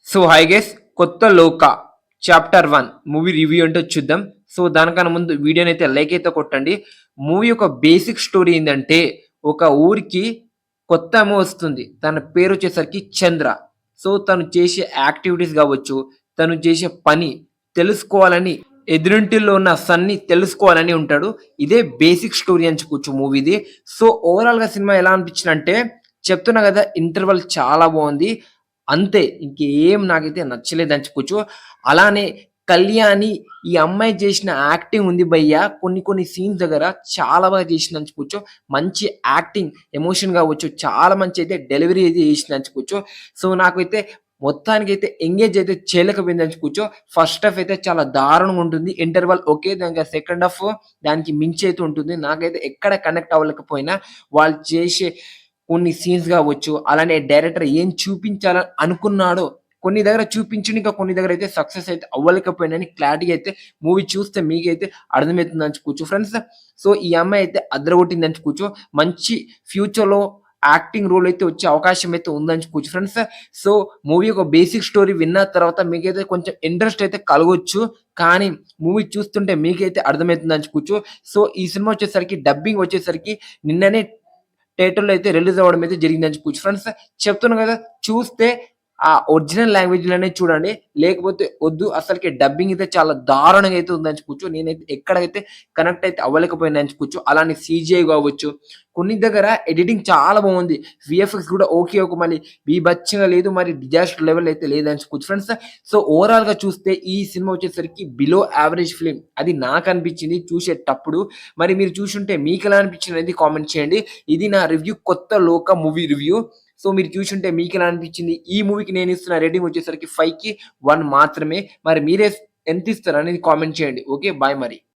So hi guys, కొత్త లోక chapter 1 movie review ఏంటో చూద్దాం. సో దానికన్నా ముందు వీడియోని అయితే లైక్ అయితే కొట్టండి. మూవీ యొక్క బేసిక్ స్టోరీ ఏంటంటే, ఒక ఊరికి కొత్త ఆమె వస్తుంది. తన పేరు వచ్చేసరికి చంద్ర. సో తను చేసే యాక్టివిటీస్ కావచ్చు, తను చేసే పని తెలుసుకోవాలని, ఎదురింటిలో ఉన్న సన్ని తెలుసుకోవాలని ఉంటాడు. ఇదే బేసిక్ స్టోరీ అని చెప్పొచ్చు మూవీది. సో ఓవరాల్‌గా సినిమా ఎలా అనిపించిందంటే, చెప్తున్నా కదా, ఇంటర్వల్ చాలా బాగుంది. అంతే, ఇంకేం నాకైతే నచ్చలేదని చెప్పొచ్చు. అలానే కళ్యాణి, ఈ అమ్మాయి చేసిన యాక్టింగ్ ఉంది భయ్యా, కొన్ని కొన్ని సీన్స్ దగ్గర చాలా బాగా చేసిందని చెప్పొచ్చు. మంచి యాక్టింగ్, ఎమోషన్ కావచ్చు, చాలా మంచి అయితే డెలివరీ అయితే చేసిందని చెప్పొచ్చు. సో నాకైతే మొత్తానికైతే ఎంగేజ్ అయితే చేయలేకపోయిందని చెప్పుకోవచ్చు. ఫస్ట్ హాఫ్ అయితే చాలా దారుణంగా ఉంటుంది. Interval okay. దానికి సెకండ్ హాఫ్ దానికి మించి అయితే ఉంటుంది. నాకైతే ఎక్కడ కనెక్ట్ అవ్వలేకపోయినా, వాళ్ళు చేసే కొన్ని సీన్స్ కావచ్చు, అలానే డైరెక్టర్ ఏం చూపించాలని అనుకున్నాడో కొన్ని దగ్గర చూపించిండు. ఇంకా కొన్ని దగ్గర అయితే సక్సెస్ అయితే అవ్వలేకపోయినని క్లారిటీగా అయితే మూవీ చూస్తే మీకైతే అర్థమవుతుందని చెప్పుకోవచ్చు ఫ్రెండ్స్. సో ఈ అమ్మాయి అయితే అదరగొట్టిందని చెప్పుకోవచ్చు. మంచి ఫ్యూచర్‌లో యాక్టింగ్ రోల్ అయితే వచ్చే అవకాశం అయితే ఉందని చెప్పుకోవచ్చు ఫ్రెండ్స్. సో మూవీ ఒక బేసిక్ స్టోరీ విన్న తర్వాత మీకైతే కొంచెం ఇంట్రెస్ట్ అయితే కలగొచ్చు. కానీ మూవీ చూస్తుంటే మీకైతే అర్థమవుతుందని చెప్పుకోవచ్చు. సో ఈ సినిమా వచ్చేసరికి డబ్బింగ్ వచ్చేసరికి నిన్ననే థియేటర్‌లో అయితే రిలీజ్ అవ్వడం అయితే జరిగిందని చెప్పుకోవచ్చు ఫ్రెండ్స్. చెప్తున్నా కదా, చూస్తే ఆ ఒరిజినల్ లాంగ్వేజ్‌లోనే చూడండి. లేకపోతే వద్దు. అసలకి డబ్బింగ్ అయితే చాలా దారుణంగా అయితే ఉందని చెప్పుకోవచ్చు. నేనైతే ఎక్కడైతే కనెక్ట్ అయితే అవ్వలేకపోయానని చెప్పుకోవచ్చు. అలానే సీజీఐ కావచ్చు, కొన్ని దగ్గర ఎడిటింగ్ చాలా బాగుంది. వీఎఫ్ఎక్స్ కూడా ఓకే. ఒక మళ్ళీ బీభత్సంగా లేదు, మరి డిజాస్టర్ లెవెల్ అయితే లేదని చెప్పుకోవచ్చు ఫ్రెండ్స్. సో ఓవరాల్‌గా చూస్తే ఈ సినిమా వచ్చేసరికి బిలో యావరేజ్ ఫిల్మ్ అది నాకు అనిపించింది చూసేటప్పుడు. మరి మీరు చూసుంటే మీకెలా అనిపించింది అనేది కామెంట్ చేయండి. ఇది నా రివ్యూ, కొత్త లోక మూవీ రివ్యూ. సో మీరు చూసుంటే మీకెలా అనిపించింది? ఈ మూవీకి నేను ఇస్తున్న రేటింగ్ వచ్చేసరికి 5కి 1 మాత్రమే. మరి మీరే ఎంత ఇస్తారు అనేది కామెంట్ చేయండి. ఓకే. బాయ్ మరి.